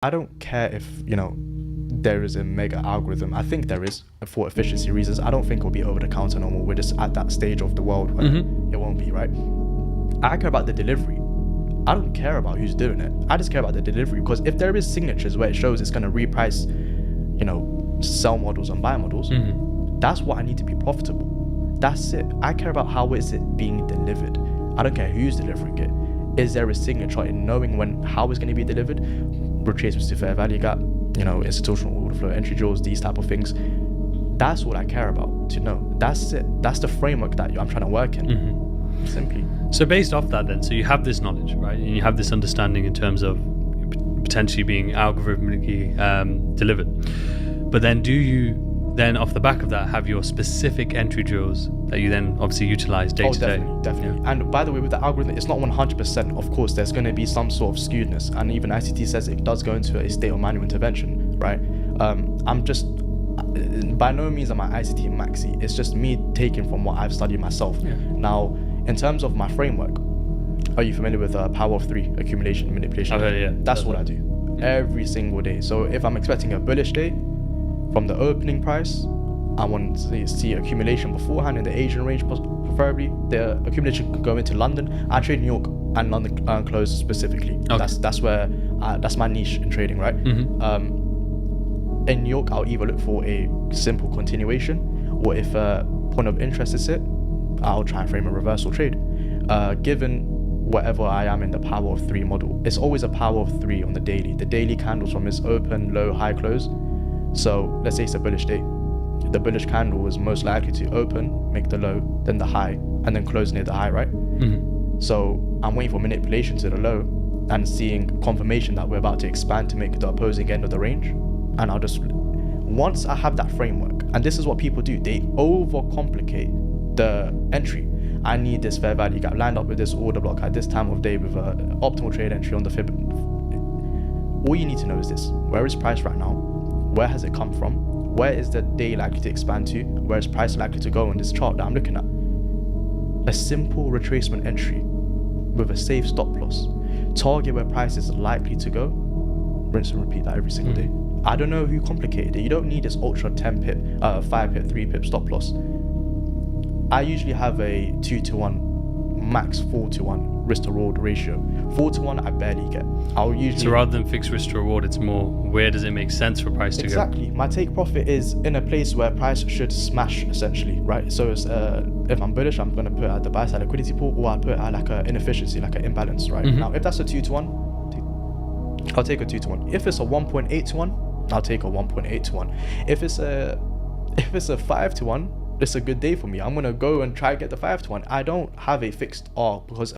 I don't care if, there is a mega algorithm. I think there is for efficiency reasons. I don't think it'll be over the counter normal. We're just at that stage of the world where it won't be, right? I care about the delivery. I don't care about who's doing it. I just care about the delivery, because if there is signatures where it shows it's going to reprice, sell models and buy models, that's what I need to be profitable. That's it. I care about how is it being delivered. I don't care who's delivering it. Is there a signature in knowing how it's going to be delivered? Retracements to fair value gap, institutional order flow, entry draws, these type of things. That's what I care about to know. That's it. That's the framework that I'm trying to work in. Simply. So based off that then, so you have this knowledge, right? And you have this understanding in terms of potentially being algorithmically delivered. But then do you then off the back of that have your specific entry drills that you then obviously utilize day to day? Definitely. Yeah. And by the way, with the algorithm, it's not 100%. Of course, there's going to be some sort of skewedness, and even ICT says it does go into a state of manual intervention, right? I'm just, by no means am I ICT maxi. It's just me taking from what I've studied myself. Yeah. Now, in terms of my framework, are you familiar with power of three, accumulation, manipulation? I've heard it, yeah. That's what I do every single day. So if I'm expecting a bullish day, from the opening price, I want to see accumulation beforehand in the Asian range, preferably. The accumulation can go into London. I trade New York and London close specifically. Okay. That's where that's my niche in trading, right? In New York, I'll either look for a simple continuation, or if a point of interest is hit, I'll try and frame a reversal trade. Given whatever I am in the power of three model, it's always a power of three on the daily. The daily candles from its open, low, high, close. So let's say it's a bullish day. The bullish candle is most likely to open, make the low, then the high, and then close near the high, right? So I'm waiting for manipulation to the low and seeing confirmation that we're about to expand to make the opposing end of the range. And I'll just, once I have that framework, and this is what people do, they overcomplicate the entry. I need this fair value gap lined up with this order block at this time of day with an optimal trade entry on the fib. All you need to know is this: where is price right now? Where has it come from? Where is the day likely to expand to? Where is price likely to go on this chart that I'm looking at? A simple retracement entry with a safe stop loss. Target where price is likely to go. Rinse and repeat that every single day. I don't know who complicated it. You don't need this ultra 10 pip, 5 pip, 3 pip stop loss. I usually have a 2-to-1, max 4-to-1 risk to reward ratio. 4-to-1 I barely get. I'll usually. So rather than fixed risk to reward, it's more where does it make sense for price to go? Exactly. My take profit is in a place where price should smash, essentially, right? So it's, if I'm bullish, I'm going to put at the buy side liquidity pool, or I put at like an inefficiency, like an imbalance, right? Now, if that's a 2-to-1, I'll take a 2-to-1. If it's a 1.8-to-1, I'll take a 1.8-to-1. If it's a 5-to-1, it's a good day for me. I'm going to go and try to get the 5-to-1. I don't have a fixed R because